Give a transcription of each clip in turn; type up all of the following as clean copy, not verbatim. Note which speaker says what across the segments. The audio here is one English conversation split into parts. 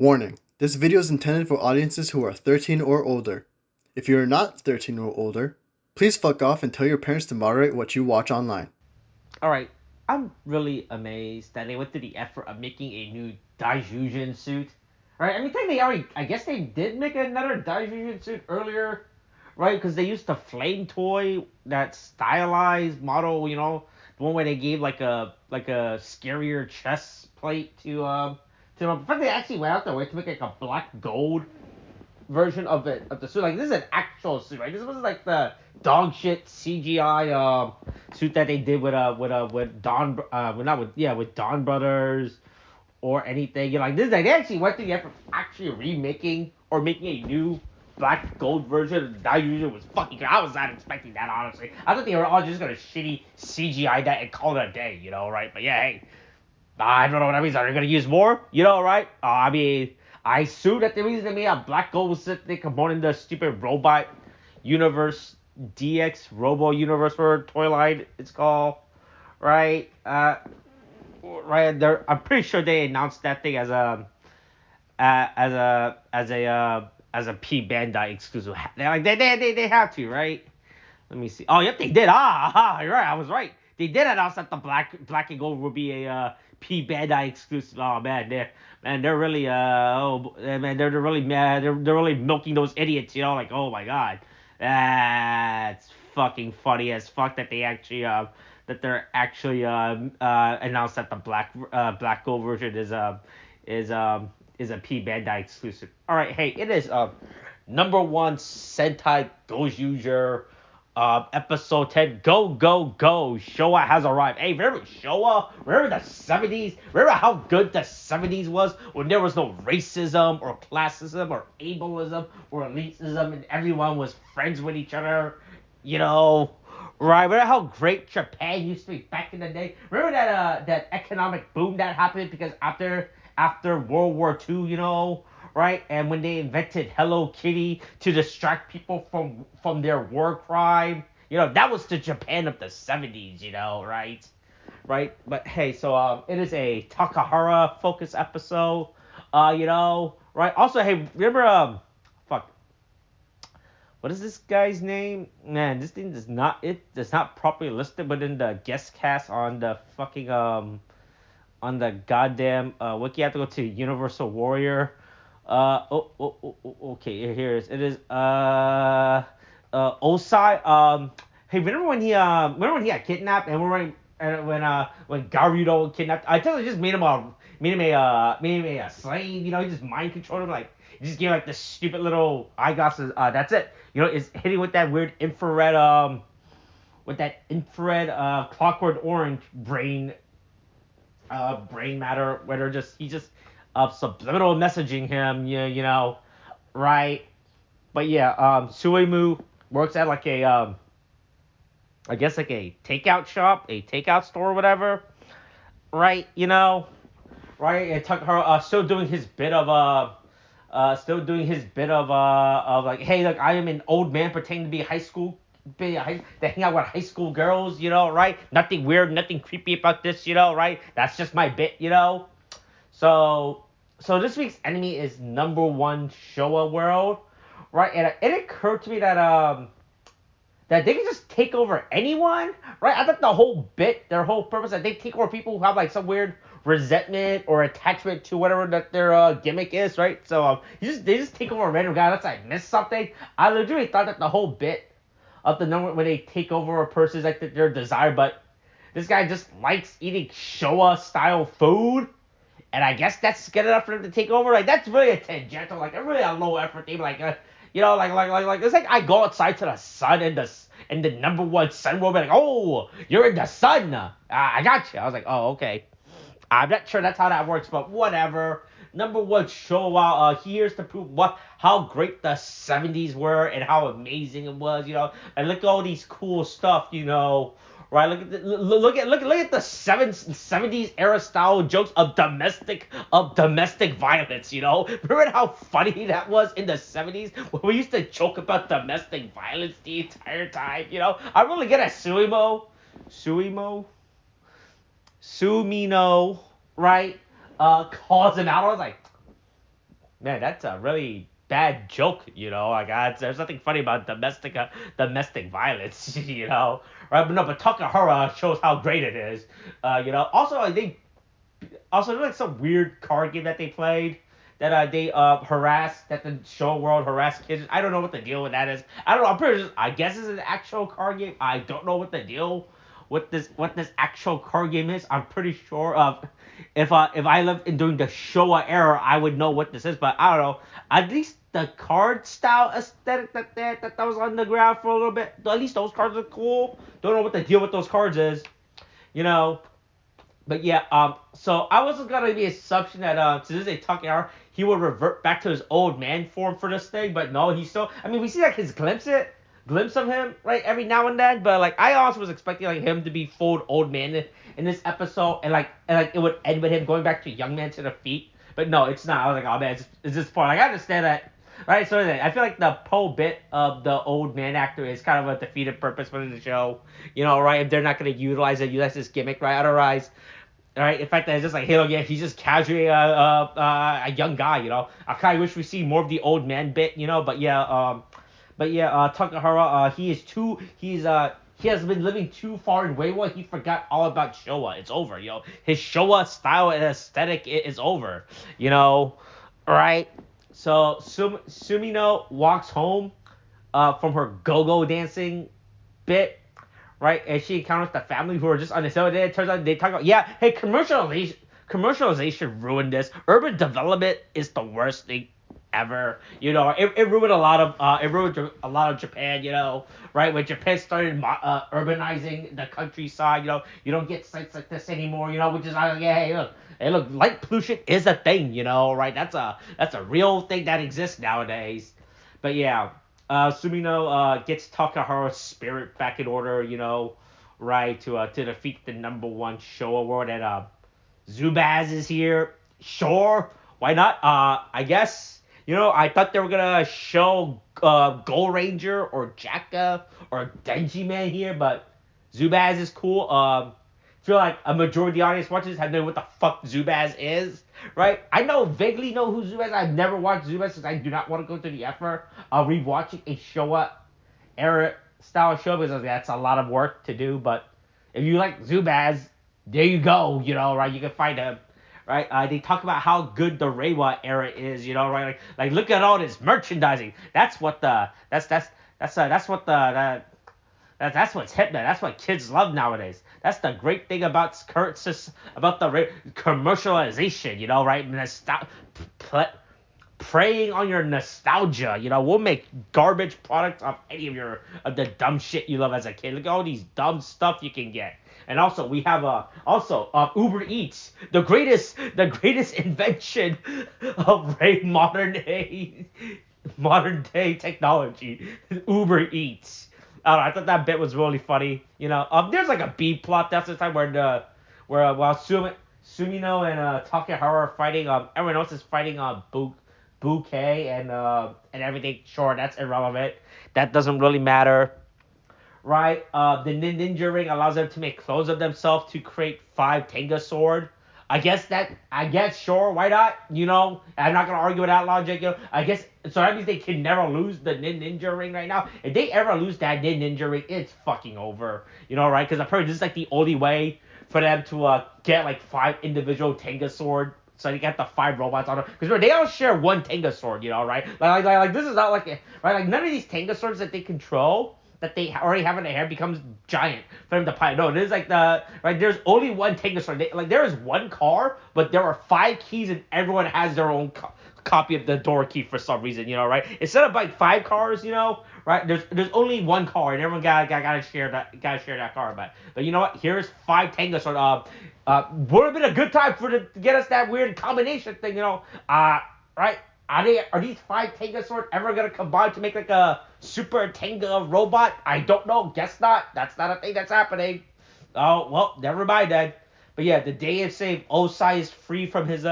Speaker 1: Warning: this video is intended for audiences who are 13 or older. If you are not 13 or older, please fuck off and tell your parents to moderate what you watch online.
Speaker 2: Alright, I'm really amazed that they went through the effort of making a new Daijujin suit. Right, I mean, I guess they did make another Daijujin suit earlier, right? Because they used the flame toy, that stylized model, the one where they gave like a scarier chest plate to them. In fact, they actually went out their way to make like a black gold version of the suit. Like this is an actual suit, right? This wasn't like the dog shit CGI suit that they did with Don not with yeah with Don Brothers or anything. Like this, like they actually went through the effort of actually remaking or making a new black gold version. That usually was fucking good. I was not expecting that, honestly. I thought they were all just gonna shitty CGI that and call it a day, right? But yeah, hey, I don't know what that means. Are they gonna use more? Right? I mean, I assume that the reason they made a black gold was that they combined the stupid robot universe, DX Robo Universe for Toy Line, it's called, right? Right. I'm pretty sure they announced that thing as a P Bandai exclusive. They have to, right? Let me see. Oh, yep, they did. You're right. I was right. They did announce that the black and gold will be a P Bandai exclusive. Oh man, they're really they're really mad. They're really milking those idiots. Like, oh my god, that's fucking funny as fuck that they actually that they're actually announced that the black gold version is is a P Bandai exclusive. All right, hey, it is number 1 Sentai Gozyuger, episode 10. Go, go, go. Shōwa has arrived. Hey, remember Shōwa? Remember the 70s? Remember how good the 70s was when there was no racism or classism or ableism or elitism and everyone was friends with each other? You know, right? Remember how great Japan used to be back in the day? Remember that economic boom that happened because after World War II, right? And when they invented Hello Kitty to distract people from their war crime, that was the Japan of the 70s, right? Right? But hey, so it is a Takahara focus episode, right? Also, hey, remember fuck, what is this guy's name? Man, this thing does not properly listed within the guest cast on the fucking on the goddamn wiki. I have to go to Universal Warrior. Okay, here it is. It is Osai. Hey, remember when he got kidnapped and when Garudo kidnapped? I totally just made him a slave. He just mind controlled him. Like he just gave like this stupid little eyeglasses. That's it. Is hitting with that infrared clockwork orange brain matter, where he's just subliminal messaging him, right? But yeah, Suemu works at like a I guess like a takeout shop, a takeout store, or whatever, right? Right? And Takahara still doing his bit of like, hey, look, I am an old man pretending to be to hang out with high school girls, right? Nothing weird, nothing creepy about this, right? That's just my bit. So, this week's enemy is number 1 Showa World, right? And it occurred to me that they can just take over anyone, right? I thought their whole purpose, that they take over people who have like some weird resentment or attachment to whatever that their gimmick is, right? So they just take over a random guy. Unless I missed something. I literally thought that the whole bit of the number when they take over a person's like their desire, but this guy just likes eating Showa style food. And I guess that's good enough for them to take over. Like that's really a tangential, like a really a low effort thing. Like it's like I go outside to the sun and the number 1 sun will be like, oh, you're in the sun. I got you. I was like, oh, okay. I'm not sure that's how that works, but whatever. Number 1 Showa here's to prove how great the 70s were and how amazing it was, and look at all these cool stuff, right? Look at the 70s era style jokes of domestic violence. Remember how funny that was in the 70s when we used to joke about domestic violence the entire time. I really get a Sumino, right? Calls him out. I was like, Man, that's a really bad joke, Like, there's nothing funny about domestic violence, Right? But no, but Takahara shows how great it is, Also, I think also there's like some weird card game that they played that they harass that the show world harass kids. I don't know what the deal with that is. I don't know. I'm pretty sure, I guess it's an actual card game. I don't know what the deal what this actual card game is. I'm pretty sure of if I lived in during the Showa era, I would know what this is. But I don't know. At least the card style aesthetic that was on the ground for a little bit. At least those cards are cool. Don't know what the deal with those cards is. You know, but yeah, so I was gonna be assumption that since this is a Tuck hour, he would revert back to his old man form for this thing, but no, he's still. I mean, we see like his glimpse of him, right, every now and then, but like I also was expecting like him to be full old man in this episode, and like it would end with him going back to young man to the feet, but no, it's not. I was like, oh man, it's just fun. Like I understand that. Right, so I feel like the whole bit of the old man actor is kind of a defeated purpose for the show, right? If they're not going to utilize this gimmick, right? Otherwise, right? In fact, that it's just like, hey, look, yeah, he's just casually a young guy, I kind of wish we see more of the old man bit, Takahara, he has been living too far in Weiwa. He forgot all about Showa. It's over, His Showa style and aesthetic is over, right? So Sumino walks home from her go-go dancing bit, right? And she encounters the family who are just unsettled. It turns out they talk about, yeah, hey, commercialization ruined this. Urban development is the worst thing ever. It ruined a lot of Japan. Right? When Japan started urbanizing the countryside, you don't get sites like this anymore. Which is like, yeah, hey, look, light pollution is a thing. Right? That's a real thing that exists nowadays. But yeah, Sumino gets Takahara's spirit back in order, right, to defeat the #1 Showa world. And Zubaz is here. Sure, why not? I guess, I thought they were gonna show Gold Ranger or Jacka or Denji Man here, but Zubaz is cool. Feel like a majority of the audience watches have known what the fuck Zubaz is, right? I vaguely know who Zubaz is. I've never watched Zubaz because I do not want to go through the effort of rewatching a Showa era style show because that's a lot of work to do. But if you like Zubaz, there you go, right? You can find him, right? They talk about how good the Reiwa era is, right? Like look at all this merchandising. That's what the that's what the that's what's hip now. That's what kids love nowadays. That's the great thing about about the commercialization, right? Preying on your nostalgia, we'll make garbage products of any of the dumb shit you love as a kid. Look at all these dumb stuff you can get. And also we have Uber Eats, the greatest invention of modern day technology. Uber Eats. I don't know. I thought that bit was really funny. There's like a B plot. That's the time while Sumino and Takahara are fighting. Everyone else is fighting Bouquet and everything. Sure, that's irrelevant. That doesn't really matter. Right? The ninja ring allows them to make clones of themselves to create 5 Tenga sword. I guess sure, why not? I'm not gonna argue with that logic. I guess so. That means they can never lose the ninja ring right now. If they ever lose that ninja ring, it's fucking over. Right? Because apparently this is like the only way for them to get like 5 individual Tenga sword. So they get the 5 robots on them. Because they all share one Tenga sword. Right? Like this is not like right. Like none of these Tenga swords that they control, that they already have in their hair, becomes giant for them to pilot. No, it is like right. There's only one Tenga sword. Like there is one car, but there are 5 keys, and everyone has their own copy of the door key for some reason. Right? Instead of like 5 cars, right? There's only one car, and everyone gotta share that car. But you know what? Here's 5 Tenga sword. Would have been a good time to get us that weird combination thing. Right? Are these 5 Tenga swords ever gonna combine to make like a super Tenga robot? I don't know. Guess not. That's not a thing that's happening. Oh well, never mind then. But yeah, the day of save Osai is free from his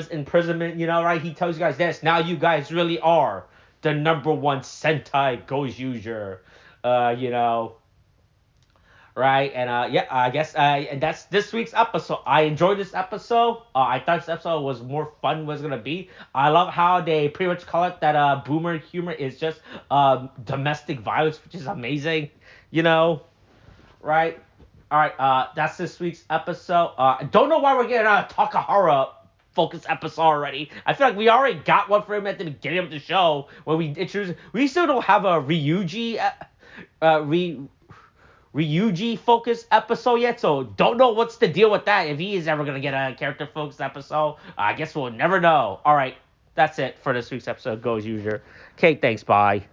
Speaker 2: imprisonment. Right? He tells you guys this. Now you guys really are the #1 Sentai Gozyuger. right? And yeah, I guess and that's this week's episode. I enjoyed this episode. I thought this episode was more fun was gonna be. I love how they pretty much call it that boomer humor is just domestic violence, which is amazing, you know, right? All right, that's this week's episode. I don't know why we're getting a Takahara focus episode already. I feel like we already got one for him at the beginning of the show when we introduced. We still don't have a Ryuji, Ryuji focus episode yet, so don't know what's the deal with that. If he is ever gonna get a character focus episode, I guess we'll never know. All right, that's it for this week's episode of Gozyuger. Okay, thanks, bye.